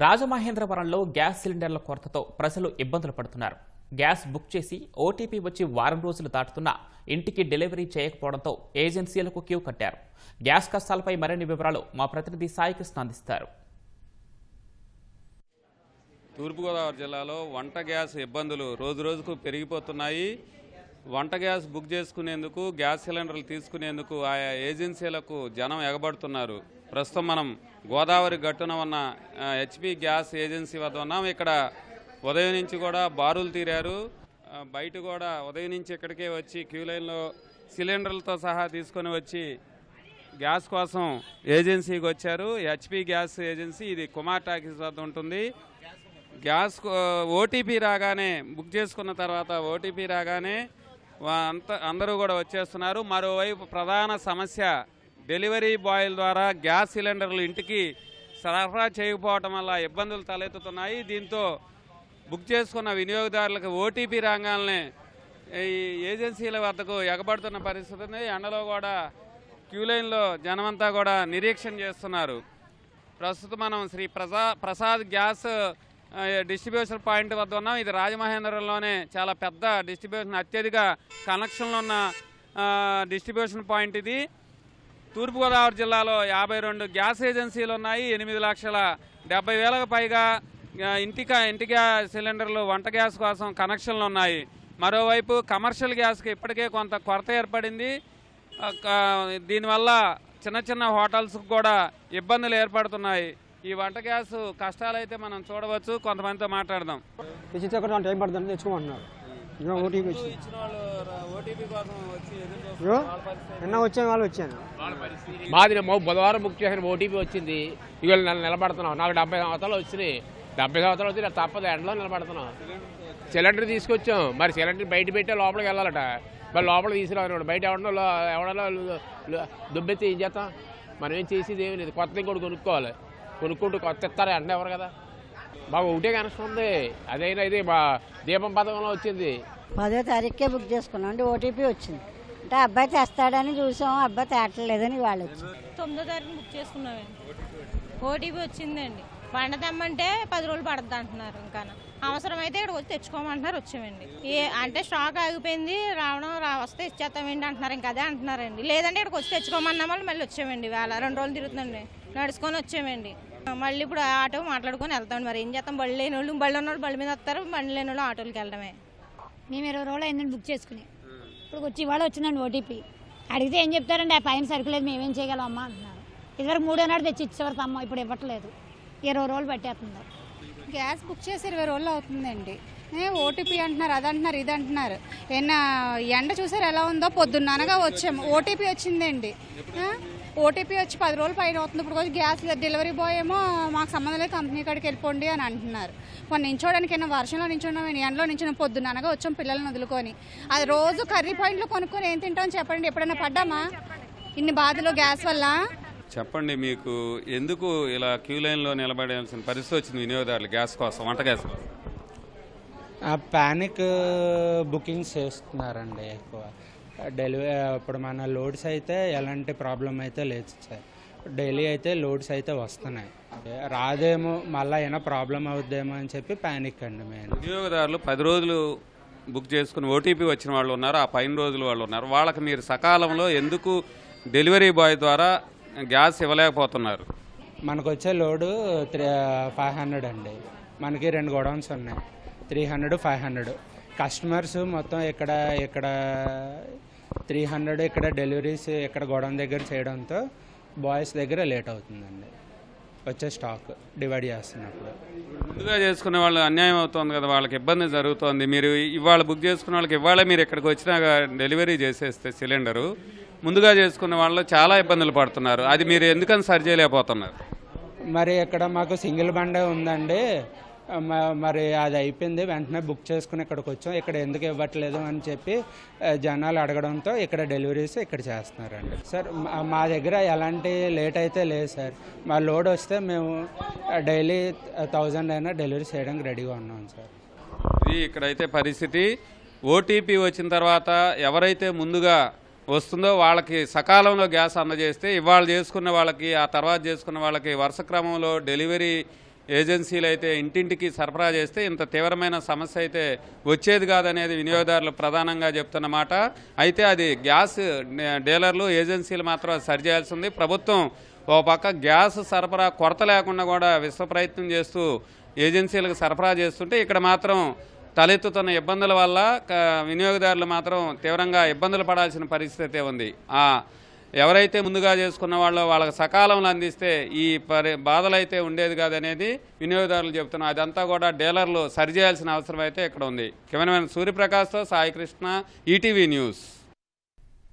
రాజమహేంద్రవరంలో గ్యాస్ సిలిండర్ల కొరతతో ప్రజలు ఇబ్బందులు పడుతున్నారు. గ్యాస్ బుక్ చేసి ఓటీపీ వచ్చి వారం రోజులు దాటుతున్నా ఇంటికి డెలివరీ చేయకపోవడంతో ఏజెన్సీలకు క్యూ కట్టారు. గ్యాస్ కష్టాలపై మరిన్ని వివరాలు మా ప్రతినిధి సాయికృష్ణ అందిస్తారు. తూర్పుగోదావరి జిల్లాలో వంట గ్యాస్ ఇబ్బందులు రోజురోజుకు పెరిగిపోతున్నాయి. వంట గ్యాస్ బుక్ చేసుకునేందుకు, గ్యాస్ సిలిండర్లు తీసుకునేందుకు ఆయా ఏజెన్సీలకు జనం ఎగబడుతున్నారు. ప్రస్తుతం మనం గోదావరి గట్టున ఉన్న హెచ్పి గ్యాస్ ఏజెన్సీ వద్ద ఉన్నాం. ఇక్కడ ఉదయం నుంచి కూడా బారులు తీరారు. బయట కూడా ఉదయం నుంచి ఇక్కడికే వచ్చి క్యూ లైన్లో సిలిండర్లతో సహా తీసుకొని వచ్చి గ్యాస్ కోసం ఏజెన్సీకి వచ్చారు. హెచ్పి గ్యాస్ ఏజెన్సీ ఇది కుమార్ టాకీస్ వద్ద ఉంటుంది. గ్యాస్ ఓటీపీ రాగానే బుక్ చేసుకున్న తర్వాత ఓటీపీ రాగానే అందరూ కూడా వచ్చేస్తున్నారు. మరోవైపు ప్రధాన సమస్య డెలివరీ బాయ్ల ద్వారా గ్యాస్ సిలిండర్లు ఇంటికి సరఫరా చేయకపోవటం వల్ల ఇబ్బందులు తలెత్తుతున్నాయి. దీంతో బుక్ చేసుకున్న వినియోగదారులకు ఓటీపీ రాగానే ఈ ఏజెన్సీల వద్దకు ఎగబడుతున్న పరిస్థితి ఉంది. ఎండలో కూడా క్యూ లైన్లో జనమంతా కూడా నిరీక్షణ చేస్తున్నారు. ప్రస్తుతం మనం Shri Prasad gas distribution point వద్ద ఉన్నాం. ఇది రాజమహేంద్రంలోనే చాలా పెద్ద డిస్ట్రిబ్యూషన్, అత్యధిక కనెక్షన్లు ఉన్న డిస్ట్రిబ్యూషన్ పాయింట్ ఇది. తూర్పుగోదావరి జిల్లాలో 52 గ్యాస్ ఏజెన్సీలు ఉన్నాయి. 8,70,000కు పైగా ఇంటికి సిలిండర్లు వంట గ్యాస్ కోసం కనెక్షన్లు ఉన్నాయి. మరోవైపు కమర్షియల్ గ్యాస్కి ఇప్పటికే కొంత కొరత ఏర్పడింది. దీనివల్ల చిన్న చిన్న హోటల్స్కి కూడా ఇబ్బందులు ఏర్పడుతున్నాయి. ఈ వంట గ్యాస్ కష్టాలు అయితే మనం చూడవచ్చు. కొంతమందితో మాట్లాడదాం. టైం పడుతుంది, తెచ్చుకోమంటున్నారు. వచ్చే వాళ్ళు వచ్చాను. మాది బుధవారం బుక్ చేసిన ఓటీపీ వచ్చింది. ఇవాళ నిలబడుతున్నాం. నాకు 70 సంవత్సరాలు వచ్చినాయి. 70 సంవత్సరాలు వచ్చి తప్పదు, ఎండలో నిలబడుతున్నాం. సిలిండర్ తీసుకొచ్చాం. మరి సిలిండర్ బయట పెట్టే లోపలికి వెళ్ళాలట. మరి లోపల తీసుకురావాలి. బయట ఎవడన్నా దుబ్బెత్తి ఏం చేస్తాం? మనం ఏం చేసేది ఏమి లేదు. కొత్త ఇంకోటి కొనుక్కోవాలి. కొనుక్కుంటూ కొత్త ఇస్తారు, ఎండ ఎవరు కదా. మాకు ఒకటే కనెక్షన్ ఉంది. అదైనా ఇది మా దీపం పథకంలో వచ్చింది. 10వ తారీఖుకే బుక్ చేసుకున్నాం అండి. ఓటీపీ వచ్చింది అంటే అబ్బాయి తెస్తాడని చూసాం. అబ్బాయి తేటలేదని వాళ్ళు వచ్చి 9వ తారీఖు బుక్ చేసుకున్నామండి. ఓటీపీ వచ్చిందండి. పండ తెమ్మంటే 10 రోజులు పడుతుంది అంటున్నారు. ఇంకా అవసరం అయితే ఇక్కడ వచ్చి తెచ్చుకోమంటున్నారు. వచ్చామండి. అంటే స్టాక్ ఆగిపోయింది, వస్తే ఇచ్చేస్తామండి అంటున్నారు. ఇంకా అదే అంటున్నారండి. లేదంటే ఇక్కడికి వచ్చి తెచ్చుకోమన్నా వాళ్ళు మళ్ళీ వచ్చామండి. వేళ 2 రోజులు తిరుగుతుందండి. నడుచుకొని వచ్చామండి. మళ్ళీ ఇప్పుడు ఆటో మాట్లాడుకొని వెళ్తామండి. మరి ఏం చేస్తాం? బళ్ళు లేని వాళ్ళు, బళ్ళు ఉన్న వాళ్ళు బళ్ళు మీద వస్తారు, బండి లేని వాళ్ళు ఆటోలకి వెళ్ళడమే. మేము 20 రోజులు అయిందండి బుక్ చేసుకుని. ఇప్పుడు వచ్చి ఇవాళ వచ్చిందండి ఓటీపీ. అడిగితే ఏం చెప్తారండి? ఆ పైన సరుకులేదు, మేమేం చేయగలం అమ్మా అంటున్నారు. ఇదివరకు 3 నాడు తెచ్చి ఇచ్చేవారు అమ్మ, ఇప్పుడు ఇవ్వట్లేదు. 20 రోజులు పెట్టేస్తుంది. గ్యాస్ బుక్ చేసి 20 రోజులు అవుతుందండి. ఓటీపీ అంటున్నారు, అది అంటున్నారు, ఇది అంటున్నారు. ఎండ చూసారు ఎలా ఉందో? పొద్దున్ననగా వచ్చాము. ఓటీపీ వచ్చిందండి. ఓటీపీ వచ్చి 10 రోజులు పైన అవుతుంది. ఇప్పుడు కొంచెం గ్యాస్ డెలివరీ బాయ్ ఏమో మాకు సంబంధం లేదు, కంపెనీ కాడికి వెళ్ళిపోండి అని అంటున్నారు. కొన్ని నించోడానికి వర్షంలో నించున్నాం, ఎండలో నించున్నాం. పొద్దున్ననగా వచ్చాం పిల్లల్ని వదులుకొని. అది రోజు కర్రీ పాయింట్లో కొనుక్కొని ఏం తింటామని చెప్పండి. ఎప్పుడైనా పడ్డామా ఇన్ని బాధలు గ్యాస్ వల్ల? చెప్పండి, మీకు ఎందుకు ఇలా క్యూ లైన్లో నిలబడాల్సిన పరిస్థితి వచ్చింది వినియోగదారులు గ్యాస్ కోసం, వంట గ్యాస్ కోసం? పానిక్ బుకింగ్స్ చేస్తున్నారండి ఎక్కువ. ఇప్పుడు మన లోడ్స్ అయితే ఎలాంటి ప్రాబ్లం అయితే లేదు సార్. డైలీ అయితే లోడ్స్ అయితే వస్తున్నాయి. రాదేమో, మళ్ళీ ఏమైనా ప్రాబ్లం అవుద్దేమో అని చెప్పి పానిక్ అండి మెయిన్. వినియోగదారులు 10 రోజులు బుక్ చేసుకుని ఓటీపీ వచ్చిన వాళ్ళు ఉన్నారు, ఆ పైన రోజులు వాళ్ళు ఉన్నారు. వాళ్ళకి మీరు సకాలంలో ఎందుకు డెలివరీ బాయ్ ద్వారా గ్యాస్ ఇవ్వలేకపోతున్నారు? మనకు వచ్చే లోడు 500 అండి. మనకి 2 గోడౌన్స్ ఉన్నాయి, 300, 500. కస్టమర్స్ మొత్తం ఇక్కడ 300 ఇక్కడ డెలివరీస్ ఇక్కడ గోడౌన్ దగ్గర చేయడంతో బాయ్స్ దగ్గర లేట్ అవుతుందండి వచ్చే స్టాక్ డివైడ్ చేస్తున్నప్పుడు. ముందుగా చేసుకునే వాళ్ళు అన్యాయం అవుతుంది కదా, వాళ్ళకి ఇబ్బంది జరుగుతుంది. మీరు ఇవాళ బుక్ చేసుకున్న వాళ్ళకి ఇవాళ మీరు ఇక్కడికి వచ్చినా డెలివరీ చేసేస్తే సిలిండరు, ముందుగా చేసుకున్న వాళ్ళు చాలా ఇబ్బందులు పడుతున్నారు. అది మీరు ఎందుకని సరి చేయలేకపోతున్నారు? మరి ఇక్కడ మాకు సింగిల్ బండే ఉందండి. మరి అది అయిపోయింది, వెంటనే బుక్ చేసుకుని ఇక్కడికి వచ్చాం. ఇక్కడ ఎందుకు ఇవ్వట్లేదు అని చెప్పి జనాలు అడగడంతో ఇక్కడ డెలివరీస్ ఇక్కడ చేస్తున్నారండి. సార్ మా దగ్గర ఎలాంటి లేట్ అయితే లేదు సార్. మా లోడ్ వస్తే మేము డైలీ 1000 అయినా డెలివరీ చేయడానికి రెడీగా ఉన్నాం సార్. ఇది ఇక్కడైతే పరిస్థితి. ఓటీపీ వచ్చిన తర్వాత ఎవరైతే ముందుగా వస్తుందో వాళ్ళకి సకాలంలో గ్యాస్ అందజేస్తే ఇవాళ చేసుకున్న వాళ్ళకి, ఆ తర్వాత చేసుకున్న వాళ్ళకి వరుస క్రమంలో డెలివరీ ఏజెన్సీలు అయితే ఇంటింటికి సరఫరా చేస్తే ఇంత తీవ్రమైన సమస్య అయితే వచ్చేది కాదనేది వినియోగదారులు ప్రధానంగా చెప్తున్నమాట. అయితే అది గ్యాస్ డీలర్లు ఏజెన్సీలు మాత్రం అది సరిచేయాల్సి ఉంది. ప్రభుత్వం ఓ పక్క గ్యాస్ సరఫరా కొరత లేకుండా కూడా విశ్వ ప్రయత్నం చేస్తూ ఏజెన్సీలకు సరఫరా చేస్తుంటే ఇక్కడ మాత్రం తలెత్తుతున్న ఇబ్బందుల వల్ల వినియోగదారులు మాత్రం తీవ్రంగా ఇబ్బందులు పడాల్సిన పరిస్థితి ఉంది. ఎవరైతే ముందుగా చేసుకున్న వాళ్ళకి సకాలంలో అందిస్తే ఈ బాధలు అయితే ఉండేది కాదనేది వినియోగదారులు చెబుతున్నారు. అదంతా కూడా డీలర్లు సరిచేయాల్సిన అవసరం అయితే ఇక్కడ ఉంది. కెమెరామెన్ సూర్యప్రకాష్తో సాయి కృష్ణ, ఈటీవీ న్యూస్.